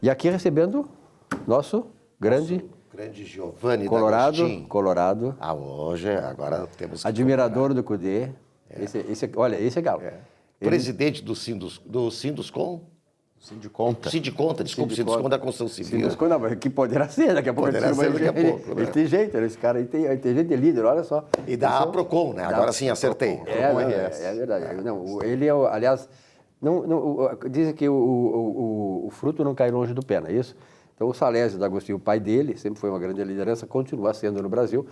E aqui recebendo nosso grande Giovanni Colorado. hoje, agora temos que admirador do Cudê. Olha, esse é galo. Presidente do Sinduscom? Sindiconta da Construção Civil. Sinduscom, não, mas que poderá ser, daqui a pouco. Ele tem jeito, esse cara aí tem jeito de líder, olha só. E da APROCON, né? Agora sim, acertei. É verdade. Não, ele é, aliás, dizem que o fruto não cai longe do pé, não é isso? Então, o Salésio D'Agostinho, o pai dele, sempre foi uma grande liderança, continua sendo no Brasil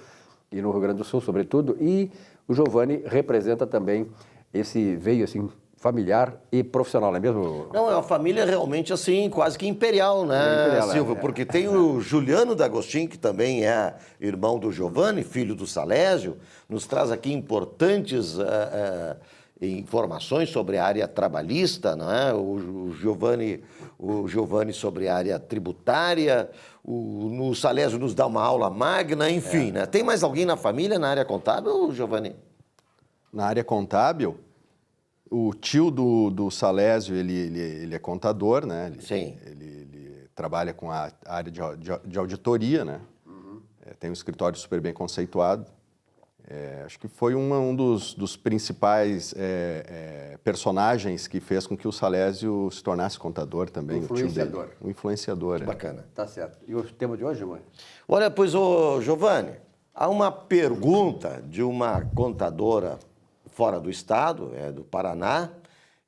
e no Rio Grande do Sul, sobretudo. E o Giovanni representa também esse veio assim familiar e profissional, não é mesmo? Não, é uma família realmente assim, quase que imperial, né, Silvio? Porque tem o Juliano D'Agostinho, que também é irmão do Giovanni, filho do Salésio, nos traz aqui importantes informações sobre a área trabalhista, não é? O Giovanni sobre a área tributária, no Salésio nos dá uma aula magna, enfim, né? Tem mais alguém na família na área contábil, Giovanni? Na área contábil, o tio do Salésio, ele é contador, né? Sim. Ele trabalha com a área de auditoria, né? Tem um escritório super bem conceituado. Acho que foi um dos principais personagens que fez com que o Salésio se tornasse contador também. Influenciador. Um influenciador. Bacana. Tá certo. E o tema de hoje, mãe? Olha, pois, Giovanni, há uma pergunta de uma contadora fora do estado, do Paraná,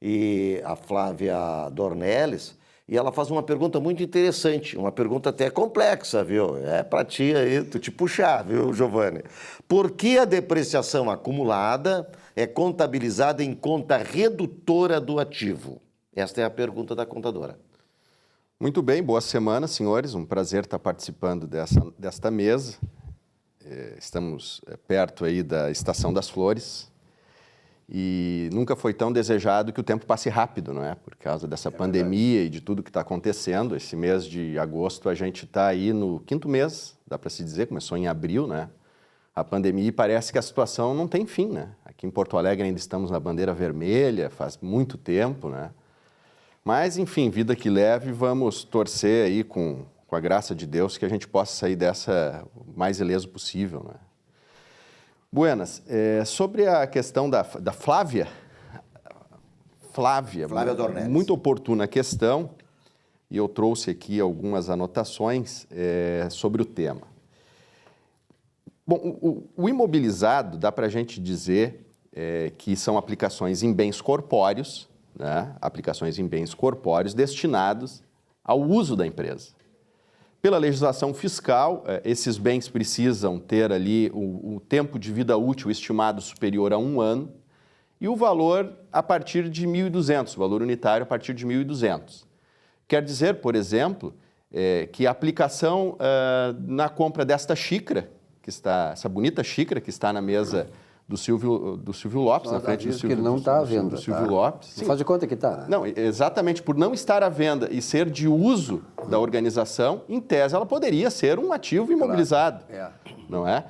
e a Flávia Dornelles, e ela faz uma pergunta muito interessante, uma pergunta até complexa, viu? É para ti aí, tu te puxar, viu, Giovanni? Por que a depreciação acumulada é contabilizada em conta redutora do ativo? Esta é a pergunta da contadora. Muito bem, boa semana, senhores. Um prazer estar participando desta mesa. Estamos perto aí da Estação das Flores. E nunca foi tão desejado que o tempo passe rápido, não é? Por causa dessa pandemia e de tudo que está acontecendo. Esse mês de agosto a gente está aí no 5º mês, dá para se dizer, começou em abril, né? A pandemia e parece que a situação não tem fim, né? Aqui em Porto Alegre ainda estamos na bandeira vermelha, faz muito tempo, né? Mas, enfim, vida que leve, vamos torcer aí com a graça de Deus que a gente possa sair dessa o mais ileso possível, né? Buenas, sobre a questão da Flávia Dornelles. Muito oportuna a questão, e eu trouxe aqui algumas anotações sobre o tema. Bom, o imobilizado, dá para a gente dizer que são aplicações em bens corpóreos, né? Aplicações em bens corpóreos destinados ao uso da empresa. Pela legislação fiscal, esses bens precisam ter ali o tempo de vida útil estimado superior a 1 ano e o valor a partir de 1.200, o valor unitário a partir de 1.200. Quer dizer, por exemplo, que a aplicação na compra desta xícara, essa bonita xícara que está na mesa do Silvio Lopes, na frente do Silvio, que não está à venda. Do Silvio Lopes. Não faz de conta que está. Não, exatamente, por não estar à venda e ser de uso da organização, em tese ela poderia ser um ativo imobilizado, não é?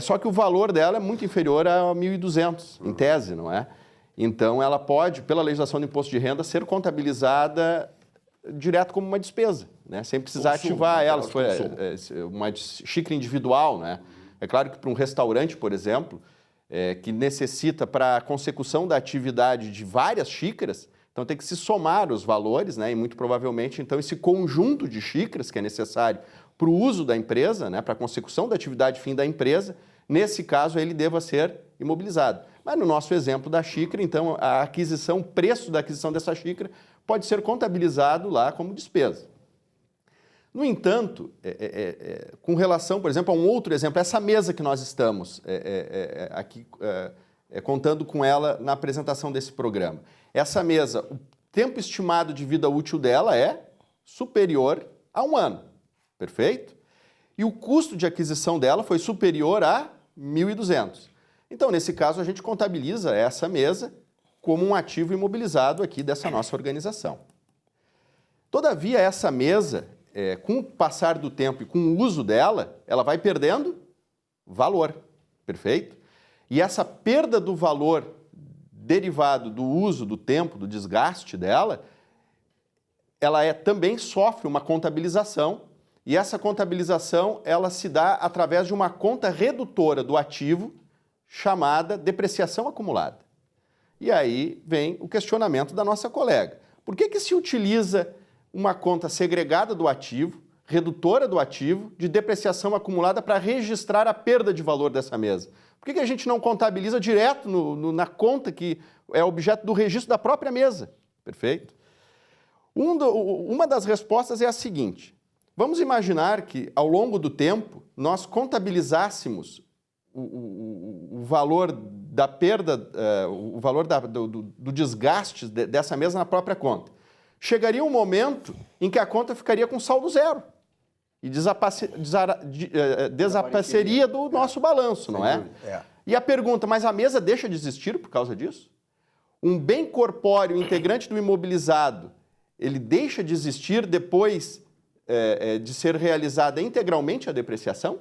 Só que o valor dela é muito inferior a 1.200, em tese, não é? Então ela pode, pela legislação do imposto de renda, ser contabilizada direto como uma despesa, né? Sem precisar ativar ela, se for uma xícara individual, né? É claro que para um restaurante, por exemplo, que necessita para a consecução da atividade de várias xícaras, então tem que se somar os valores, né? E muito provavelmente, então, esse conjunto de xícaras que é necessário para o uso da empresa, né? Para a consecução da atividade fim da empresa, nesse caso ele deva ser imobilizado. Mas no nosso exemplo da xícara, então, a aquisição, o preço da aquisição dessa xícara pode ser contabilizado lá como despesa. No entanto, com relação, por exemplo, a um outro exemplo, essa mesa que nós estamos aqui contando com ela na apresentação desse programa. Essa mesa, o tempo estimado de vida útil dela é superior a 1 ano, perfeito? E o custo de aquisição dela foi superior a 1.200. Então, nesse caso, a gente contabiliza essa mesa como um ativo imobilizado aqui dessa nossa organização. Todavia, essa mesa, com o passar do tempo e com o uso dela, ela vai perdendo valor, perfeito? E essa perda do valor derivado do uso, do tempo, do desgaste dela, ela também sofre uma contabilização, e essa contabilização ela se dá através de uma conta redutora do ativo chamada depreciação acumulada. E aí vem o questionamento da nossa colega. Por que se utiliza uma conta segregada do ativo, redutora do ativo, de depreciação acumulada para registrar a perda de valor dessa mesa? Por que a gente não contabiliza direto na conta que é objeto do registro da própria mesa? Perfeito? Uma das respostas é a seguinte. Vamos imaginar que, ao longo do tempo, nós contabilizássemos o valor da perda, o valor do desgaste dessa mesa na própria conta. Chegaria um momento em que a conta ficaria com saldo zero e desapareceria do nosso balanço, não é? E a pergunta, mas a mesa deixa de existir por causa disso? Um bem corpóreo integrante do imobilizado, ele deixa de existir depois de ser realizada integralmente a depreciação?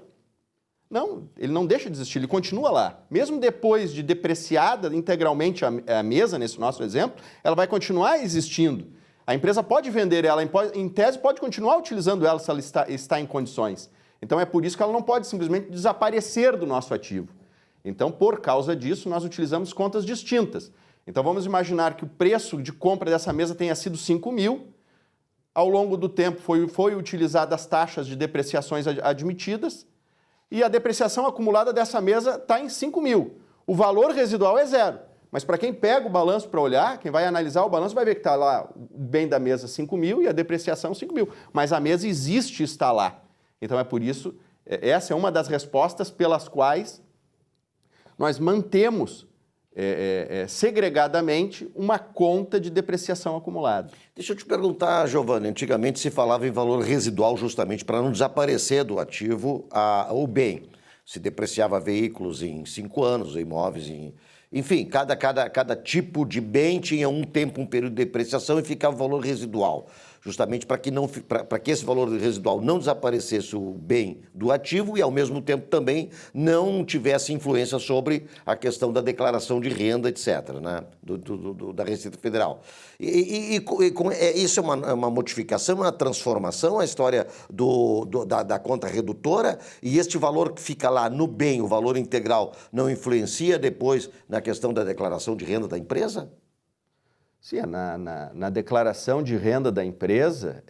Não, ele não deixa de existir, ele continua lá. Mesmo depois de depreciada integralmente a mesa, nesse nosso exemplo, ela vai continuar existindo. A empresa pode vender ela, em tese pode continuar utilizando ela se ela está em condições. Então é por isso que ela não pode simplesmente desaparecer do nosso ativo. Então, por causa disso, nós utilizamos contas distintas. Então vamos imaginar que o preço de compra dessa mesa tenha sido 5 mil, ao longo do tempo foi utilizada as taxas de depreciações admitidas, e a depreciação acumulada dessa mesa está em 5 mil. O valor residual é zero. Mas para quem pega o balanço para olhar, quem vai analisar o balanço vai ver que está lá o bem da mesa 5 mil e a depreciação 5 mil. Mas a mesa existe e está lá. Então é por isso, essa é uma das respostas pelas quais nós mantemos segregadamente uma conta de depreciação acumulada. Deixa eu te perguntar, Giovanni, antigamente se falava em valor residual justamente para não desaparecer do ativo o bem. Se depreciava veículos em 5 anos, imóveis em... Enfim, cada tipo de bem tinha um tempo, um período de depreciação e ficava o valor residual. Justamente para que esse valor residual não desaparecesse o bem do ativo e, ao mesmo tempo, também não tivesse influência sobre a questão da declaração de renda, etc., né? Da Receita Federal. Isso é uma modificação, uma transformação, a história da conta redutora, e este valor que fica lá no bem, o valor integral, não influencia depois na questão da declaração de renda da empresa? Sim, na declaração de renda da empresa,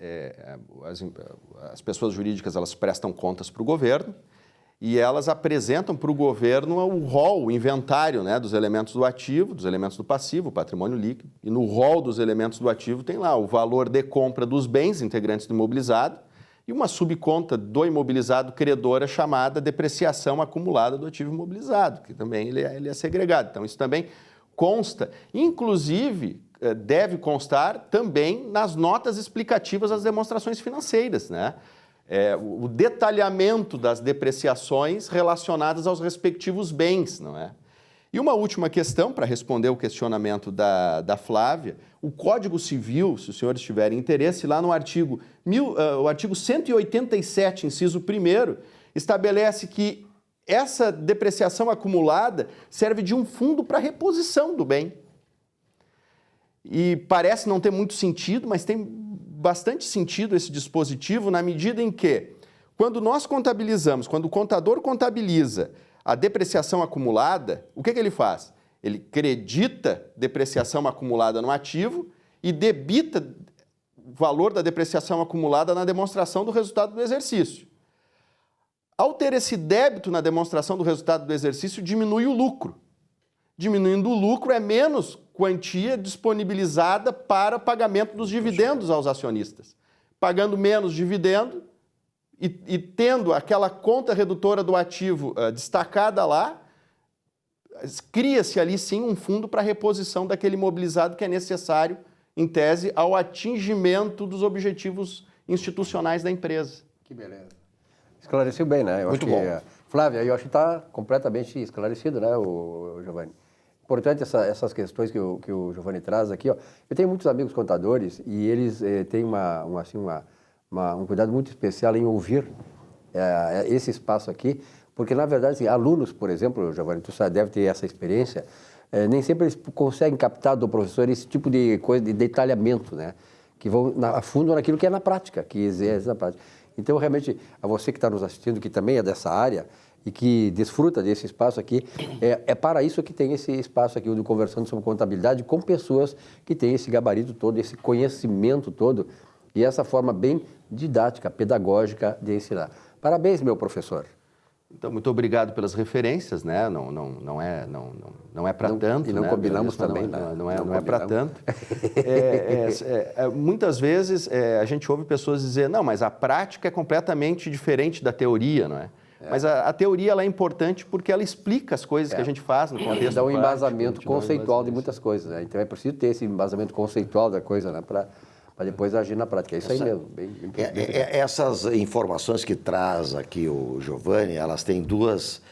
as pessoas jurídicas elas prestam contas para o governo e elas apresentam para o governo o rol, o inventário, né, dos elementos do ativo, dos elementos do passivo, o patrimônio líquido. E no rol dos elementos do ativo tem lá o valor de compra dos bens integrantes do imobilizado e uma subconta do imobilizado credora chamada depreciação acumulada do ativo imobilizado, que também ele é segregado. Então isso também consta, inclusive... deve constar também nas notas explicativas das demonstrações financeiras, né? O detalhamento das depreciações relacionadas aos respectivos bens, não é? E uma última questão, para responder o questionamento da Flávia, o Código Civil, se os senhores tiverem interesse, lá no artigo 187, inciso 1º, estabelece que essa depreciação acumulada serve de um fundo para reposição do bem. E parece não ter muito sentido, mas tem bastante sentido esse dispositivo na medida em que, quando nós contabilizamos, quando o contador contabiliza a depreciação acumulada, o que ele faz? Ele credita depreciação acumulada no ativo e debita o valor da depreciação acumulada na demonstração do resultado do exercício. Ao ter esse débito na demonstração do resultado do exercício, diminui o lucro. Diminuindo o lucro, é menos quantia disponibilizada para pagamento dos dividendos aos acionistas. Pagando menos dividendo e tendo aquela conta redutora do ativo destacada lá, cria-se ali sim um fundo para reposição daquele imobilizado que é necessário, em tese, ao atingimento dos objetivos institucionais da empresa. Que beleza. Esclareceu bem, né? Muito bom. Flávia, eu acho que está completamente esclarecido, né, o Giovanni? Importante essas questões que o Giovanni traz aqui, ó. Eu tenho muitos amigos contadores e eles têm um cuidado muito especial em ouvir esse espaço aqui, porque, na verdade, assim, alunos, por exemplo, Giovanni, tu deve ter essa experiência, nem sempre eles conseguem captar do professor esse tipo de coisa, de detalhamento, né? que vão a fundo naquilo que é na prática, que exerce na prática. Então, realmente, a você que está nos assistindo, que também é dessa área e que desfruta desse espaço aqui, é para isso que tem esse espaço aqui, onde conversando sobre contabilidade com pessoas que têm esse gabarito todo, esse conhecimento todo e essa forma bem didática, pedagógica de ensinar. Parabéns, meu professor. Então, muito obrigado pelas referências, né? Não é para tanto. E não né? combinamos também, não é para tanto. Muitas vezes a gente ouve pessoas dizer, não, mas a prática é completamente diferente da teoria, não é? Mas a teoria ela é importante porque ela explica as coisas que a gente faz no contexto. Dá um prático, embasamento conceitual de muitas coisas, né? Então é preciso ter esse embasamento conceitual da coisa, né? Para depois agir na prática. É isso aí mesmo. Bem essas informações que traz aqui o Giovanni, elas têm duas,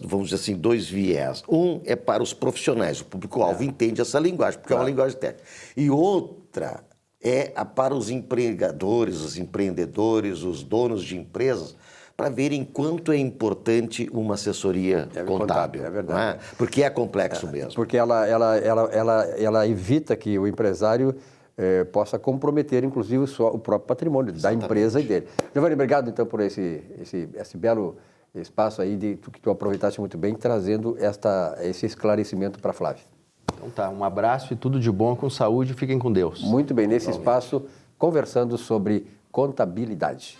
vamos dizer assim, dois viés. Um é para os profissionais, o público-alvo entende essa linguagem, porque é uma linguagem técnica. E outra é para os empregadores, os empreendedores, os donos de empresas, para verem quanto é importante uma assessoria contábil. É verdade. Não é? Porque é complexo mesmo. Porque ela evita que o empresário possa comprometer, inclusive, o próprio patrimônio da empresa e dele. Giovanni, obrigado, então, por esse belo espaço aí que tu aproveitaste muito bem, trazendo esse esclarecimento para a Flávia. Então tá, um abraço e tudo de bom, com saúde, fiquem com Deus. Muito bem, nesse espaço, conversando sobre contabilidade.